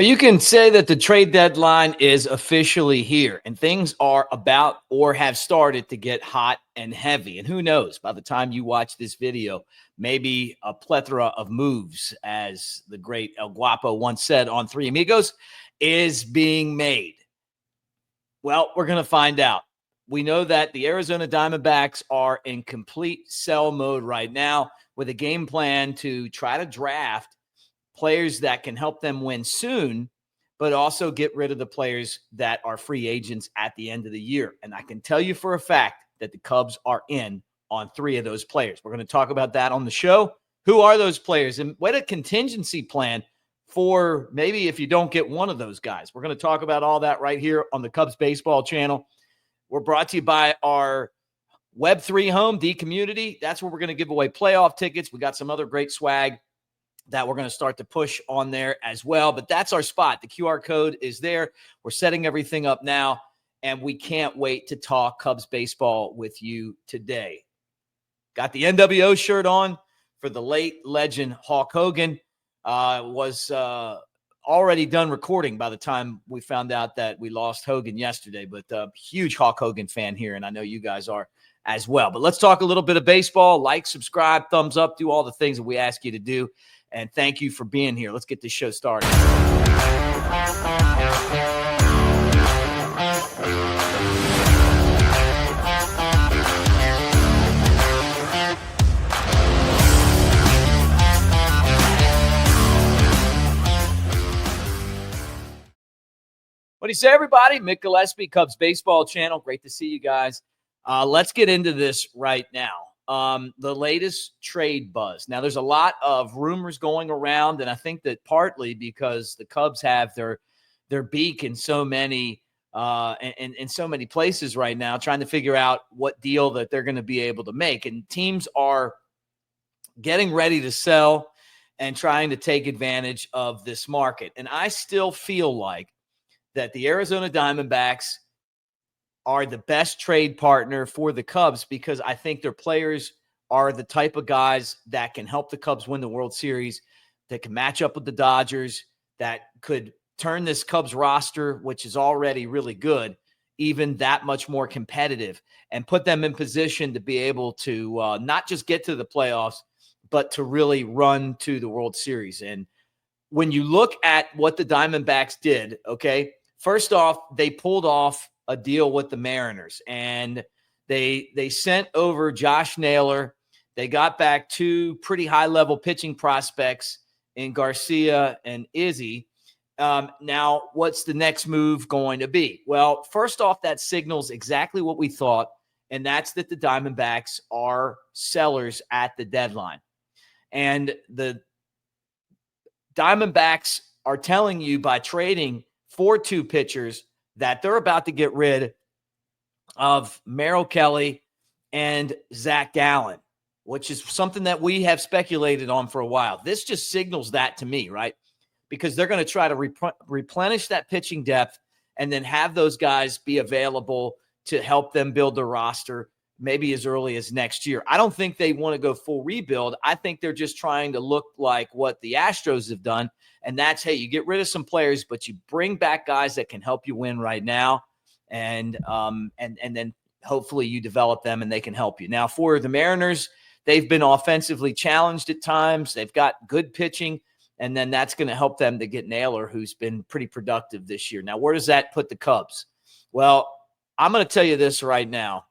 You can say that the trade deadline is officially here, and things are about or have started to get hot and heavy. And who knows, by the time you watch this video, maybe a plethora of moves, as the great El Guapo once said on Three Amigos, is being made. Well, we're going to find out. We know that the Arizona Diamondbacks are in complete sell mode right now with a game plan to try to draft players that can help them win soon, but also get rid of the players that are free agents at the end of the year. And I can tell you for a fact that the Cubs are in on 3 of those players. We're going to talk about that on the show. Who are those players? And what a contingency plan for maybe if you don't get one of those guys. We're going to talk about all that right here on the Cubs Baseball channel. We're brought to you by our Web3 home, D Community. That's where we're going to give away playoff tickets. We got some other great swag that we're going to start to push on there as well. But that's our spot. The QR code is there. We're setting everything up now, and we can't wait to talk Cubs baseball with you today. Got the NWO shirt on for the late legend Hulk Hogan. Was already done recording by the time we found out that we lost Hogan yesterday, but huge Hulk Hogan fan here, and I know you guys are as well. But let's talk a little bit of baseball. Like, subscribe, thumbs up, do all the things that we ask you to do. And thank you for being here. Let's get this show started. What do you say, everybody? Mick Gillespie, Cubs Baseball Channel. Great to see you guys. Let's get into this right now. The latest trade buzz. Now, there's a lot of rumors going around, and I think that partly because the Cubs have their beak in so many in so many places right now, trying to figure out what deal that they're going to be able to make. And teams are getting ready to sell and trying to take advantage of this market. And I still feel like that the Arizona Diamondbacks are the best trade partner for the Cubs because I think their players are the type of guys that can help the Cubs win the World Series, that can match up with the Dodgers, that could turn this Cubs roster, which is already really good, even that much more competitive and put them in position to be able to not just get to the playoffs, but to really run to the World Series. And when you look at what the Diamondbacks did, okay, first off, they pulled off a deal with the Mariners, and they sent over Josh Naylor. They got back 2 pretty high-level pitching prospects in Garcia and Izzi. Now, what's the next move going to be? Well, first off, that signals exactly what we thought, and that's that the Diamondbacks are sellers at the deadline. And the Diamondbacks are telling you by trading for 2 pitchers that they're about to get rid of Merrill Kelly and Zach Gallen, which is something that we have speculated on for a while. This just signals that to me, right? Because they're going to try to replenish that pitching depth and then have those guys be available to help them build their roster maybe as early as next year. I don't think they want to go full rebuild. I think they're just trying to look like what the Astros have done. And that's, hey, you get rid of some players, but you bring back guys that can help you win right now. And then hopefully you develop them and they can help you. Now, for the Mariners, they've been offensively challenged at times. They've got good pitching, and then that's going to help them to get Naylor, who's been pretty productive this year. Now, where does that put the Cubs? Well, I'm going to tell you this right now.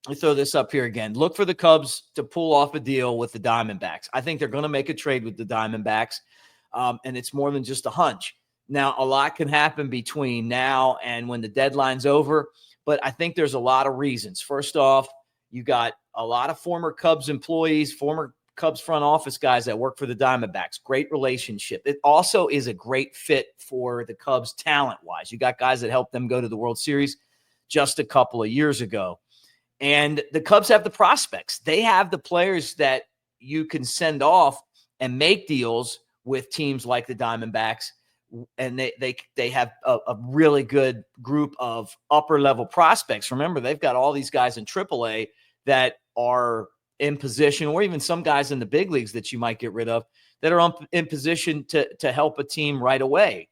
Let me throw this up here again. Look for the Cubs to pull off a deal with the Diamondbacks. I think they're going to make a trade with the Diamondbacks, and it's more than just a hunch. Now, a lot can happen between now and when the deadline's over, but I think there's a lot of reasons. First off, you got a lot of former Cubs employees, former Cubs front office guys that work for the Diamondbacks. Great relationship. It also is a great fit for the Cubs talent-wise. You got guys that helped them go to the World Series just a couple of years ago. And the Cubs have the prospects. They have the players that you can send off and make deals with teams like the Diamondbacks. And they have a really good group of upper-level prospects. Remember, they've got all these guys in AAA that are in position, or even some guys in the big leagues that you might get rid of, that are in position to help a team right away.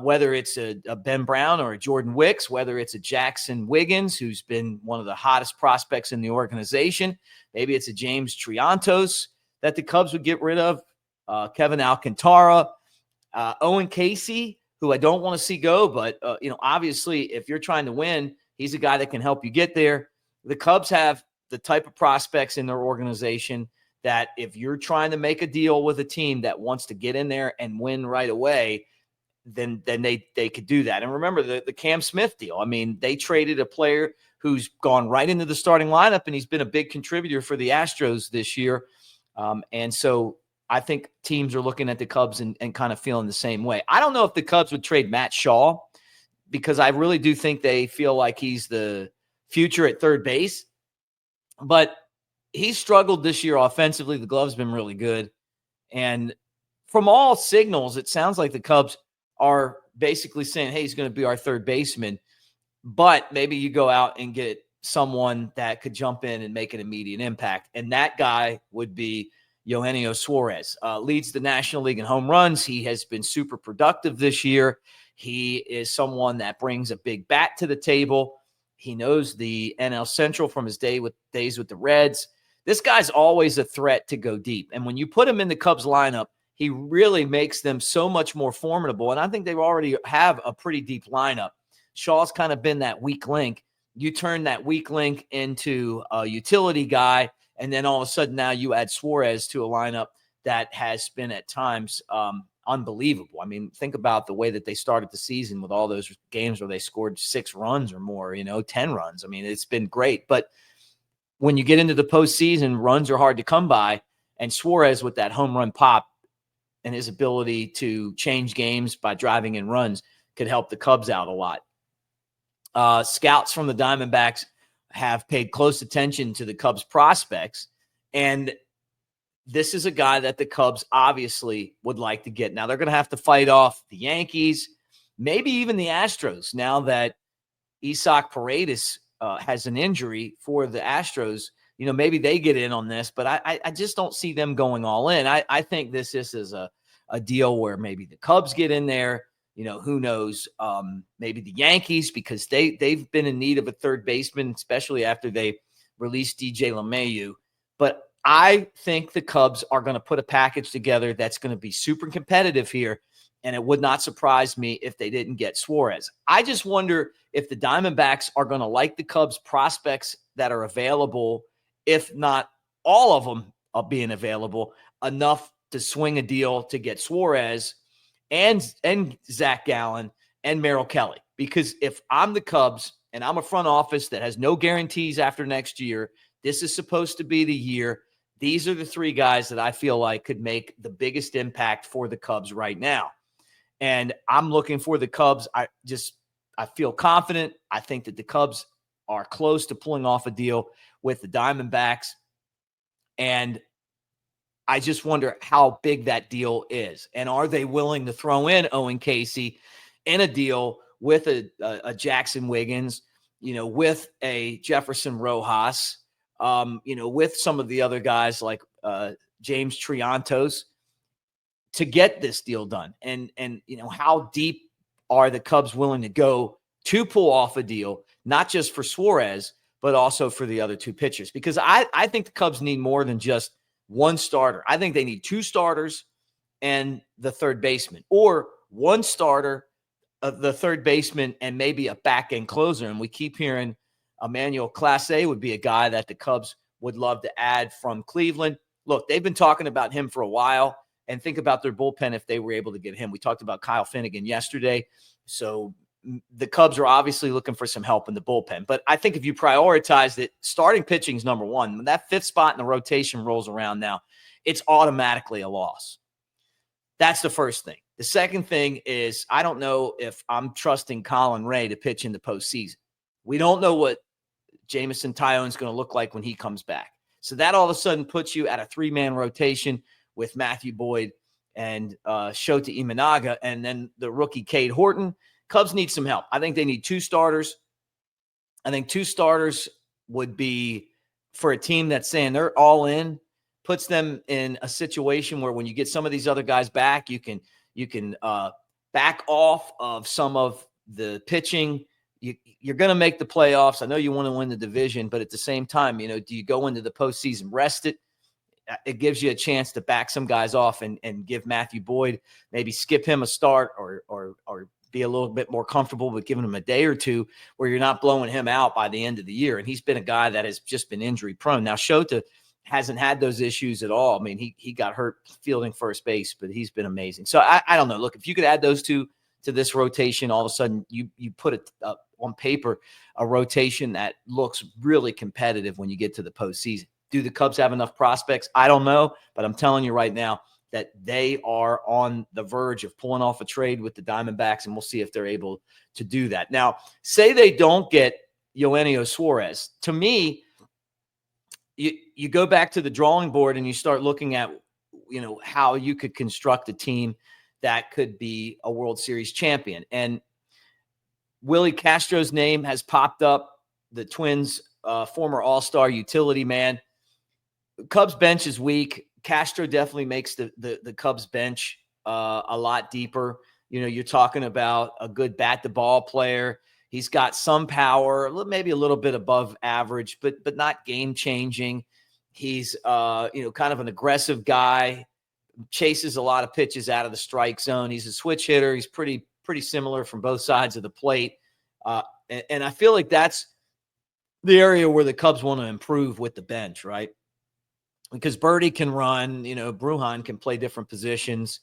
Whether it's a Ben Brown or a Jordan Wicks, whether it's a Jackson Wiggins, who's been one of the hottest prospects in the organization. Maybe it's a James Triantos that the Cubs would get rid of, Kevin Alcantara, Owen Casey, who I don't want to see go, but, obviously if you're trying to win, he's a guy that can help you get there. The Cubs have the type of prospects in their organization that if you're trying to make a deal with a team that wants to get in there and win right away, then they could do that. And remember the Cam Smith deal. I mean, they traded a player who's gone right into the starting lineup, and he's been a big contributor for the Astros this year. And so I think teams are looking at the Cubs and kind of feeling the same way. I don't know if the Cubs would trade Matt Shaw, because I really do think they feel like he's the future at third base. But he struggled this year offensively. The glove's been really good. And from all signals, it sounds like the Cubs are basically saying, hey, he's going to be our third baseman. But maybe you go out and get someone that could jump in and make an immediate impact. And that guy would be Eugenio Suárez. Leads the National League in home runs. He has been super productive this year. He is someone that brings a big bat to the table. He knows the NL Central from his days with the Reds. This guy's always a threat to go deep. And when you put him in the Cubs lineup, he really makes them so much more formidable. And I think they already have a pretty deep lineup. Shaw's kind of been that weak link. You turn that weak link into a utility guy, and then all of a sudden now you add Suarez to a lineup that has been at times unbelievable. I mean, think about the way that they started the season with all those games where they scored 6 runs or more, 10 runs. I mean, it's been great. But when you get into the postseason, runs are hard to come by. And Suarez, with that home run pop and his ability to change games by driving in runs, could help the Cubs out a lot. Scouts from the Diamondbacks have paid close attention to the Cubs prospects, and this is a guy that the Cubs obviously would like to get. Now they're going to have to fight off the Yankees, maybe even the Astros, now that Isaac Paredes has an injury for the Astros. Maybe they get in on this, but I just don't see them going all in. I think this is a deal where maybe the Cubs get in there. Who knows? Maybe the Yankees, because they've been in need of a third baseman, especially after they released DJ LeMahieu. But I think the Cubs are going to put a package together that's going to be super competitive here, and it would not surprise me if they didn't get Suarez. I just wonder if the Diamondbacks are going to like the Cubs prospects that are available, if not all of them are being available, enough to swing a deal to get Suarez and Zach Gallen and Merrill Kelly. Because if I'm the Cubs and I'm a front office that has no guarantees after next year, this is supposed to be the year. These are the 3 guys that I feel like could make the biggest impact for the Cubs right now. And I'm looking for the Cubs. I feel confident. I think that the Cubs are close to pulling off a deal with the Diamondbacks. And I just wonder how big that deal is. And are they willing to throw in Owen Casey in a deal with a Jackson Wiggins, with a Jefferson Rojas, with some of the other guys like James Triantos to get this deal done? And how deep are the Cubs willing to go to pull off a deal, not just for Suarez, but also for the other 2 pitchers? Because I think the Cubs need more than just one starter. I think they need 2 starters and the third baseman, or 1 starter, the third baseman, and maybe a back-end closer. And we keep hearing Emmanuel Clase would be a guy that the Cubs would love to add from Cleveland. Look, they've been talking about him for a while, and think about their bullpen if they were able to get him. We talked about Kyle Finnegan yesterday. So the Cubs are obviously looking for some help in the bullpen. But I think if you prioritize it, starting pitching is number 1. When that 5th spot in the rotation rolls around now, it's automatically a loss. That's the first thing. The second thing is, I don't know if I'm trusting Colin Ray to pitch in the postseason. We don't know what Jameson Taillon is going to look like when he comes back. So that all of a sudden puts you at a 3-man rotation with Matthew Boyd and Shota Imanaga, and then the rookie Cade Horton. Cubs need some help. I think they need 2 starters. I think 2 starters would be, for a team that's saying they're all in, puts them in a situation where when you get some of these other guys back, you can back off of some of the pitching. You're going to make the playoffs. I know you want to win the division, but at the same time, do you go into the postseason rested? It gives you a chance to back some guys off and give Matthew Boyd, maybe skip him a start or be a little bit more comfortable with giving him a day or two where you're not blowing him out by the end of the year. And he's been a guy that has just been injury prone. Now, Shota hasn't had those issues at all. I mean, he got hurt fielding first base, but he's been amazing. So I don't know. Look, if you could add those two to this rotation, all of a sudden you put it on paper, a rotation that looks really competitive when you get to the postseason. Do the Cubs have enough prospects? I don't know, but I'm telling you right now that they are on the verge of pulling off a trade with the Diamondbacks, and we'll see if they're able to do that. Now, say they don't get Eugenio Suárez. To me, you go back to the drawing board and you start looking at, how you could construct a team that could be a World Series champion. And Willi Castro's name has popped up, the Twins' former all-star utility man. Cubs bench is weak. Castro definitely makes the Cubs bench a lot deeper. You're talking about a good bat-to-ball player. He's got some power, maybe a little bit above average, but not game-changing. He's kind of an aggressive guy, chases a lot of pitches out of the strike zone. He's a switch hitter. He's pretty similar from both sides of the plate. And I feel like that's the area where the Cubs want to improve with the bench, right? Because Birdie can run, Brujan can play different positions.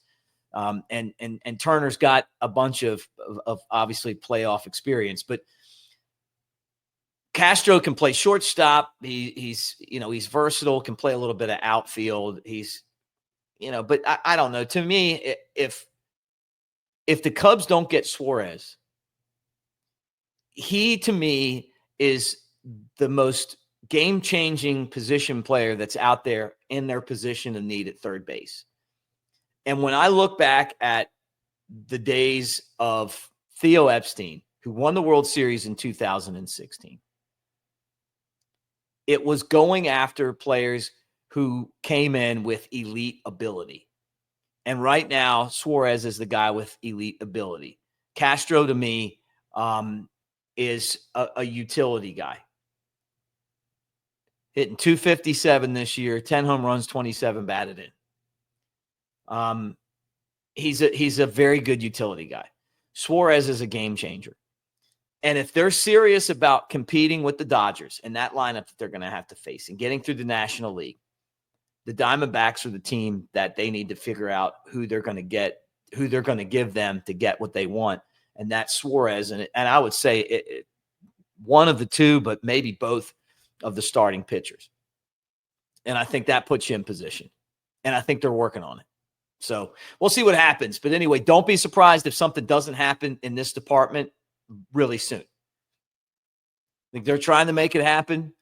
And Turner's got a bunch of obviously playoff experience, but Castro can play shortstop. He's versatile, can play a little bit of outfield. But I don't know. To me, if the Cubs don't get Suarez, he to me is the most game-changing position player that's out there in their position of need at third base. And when I look back at the days of Theo Epstein, who won the World Series in 2016, it was going after players who came in with elite ability. And right now, Suarez is the guy with elite ability. Castro, to me, is a utility guy. Hitting 257 this year, 10 home runs, 27 batted in. He's a very good utility guy. Suarez is a game changer. And if they're serious about competing with the Dodgers and that lineup that they're going to have to face and getting through the National League, the Diamondbacks are the team that they need to figure out who they're going to get, who they're going to give them to get what they want. And that's Suarez. And I would say one of the two, but maybe both of the starting pitchers. And I think that puts you in position. And I think they're working on it. So we'll see what happens. But anyway, don't be surprised if something doesn't happen in this department really soon. I think they're trying to make it happen.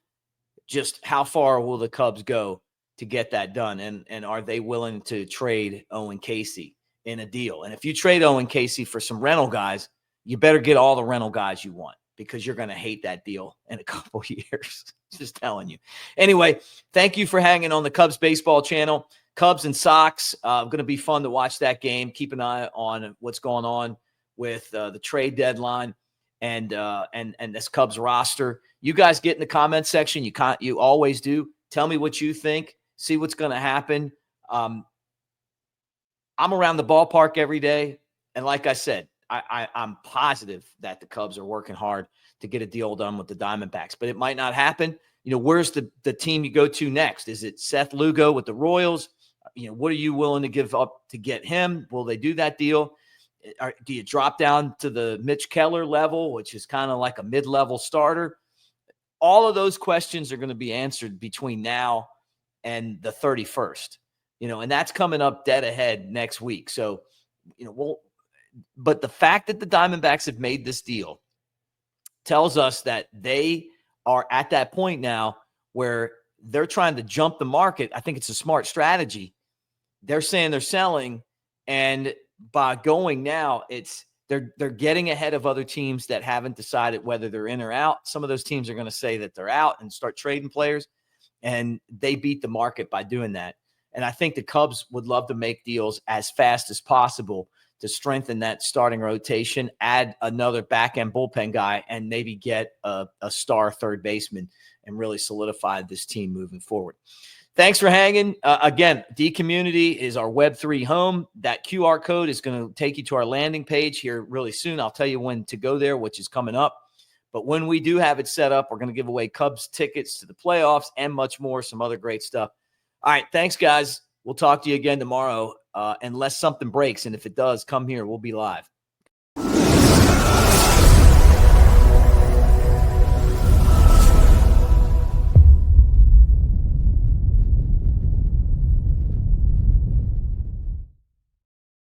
Just how far will the Cubs go to get that done? And are they willing to trade Owen Casey in a deal? And if you trade Owen Casey for some rental guys, you better get all the rental guys you want, because you're going to hate that deal in a couple years. Just telling you. Anyway, thank you for hanging on the Cubs baseball channel. Cubs and Sox, going to be fun to watch that game. Keep an eye on what's going on with the trade deadline and this Cubs roster. You guys get in the comment section. You always do. Tell me what you think. See what's going to happen. I'm around the ballpark every day, and like I said, I'm positive that the Cubs are working hard to get a deal done with the Diamondbacks, but it might not happen. Where's the team you go to next? Is it Seth Lugo with the Royals? What are you willing to give up to get him? Will they do that deal? Do you drop down to the Mitch Keller level, which is kind of like a mid-level starter? All of those questions are going to be answered between now and the 31st, and that's coming up dead ahead next week. So, but the fact that the Diamondbacks have made this deal tells us that they are at that point now where they're trying to jump the market. I think it's a smart strategy. They're saying they're selling, and by going now, they're getting ahead of other teams that haven't decided whether they're in or out. Some of those teams are going to say that they're out and start trading players. And they beat the market by doing that. And I think the Cubs would love to make deals as fast as possible to strengthen that starting rotation, add another back-end bullpen guy, and maybe get a star third baseman and really solidify this team moving forward. Thanks for hanging. Again, D Community is our Web3 home. That QR code is going to take you to our landing page here really soon. I'll tell you when to go there, which is coming up. But when we do have it set up, we're going to give away Cubs tickets to the playoffs and much more, some other great stuff. All right, thanks, guys. We'll talk to you again tomorrow, unless something breaks. And if it does, come here. We'll be live.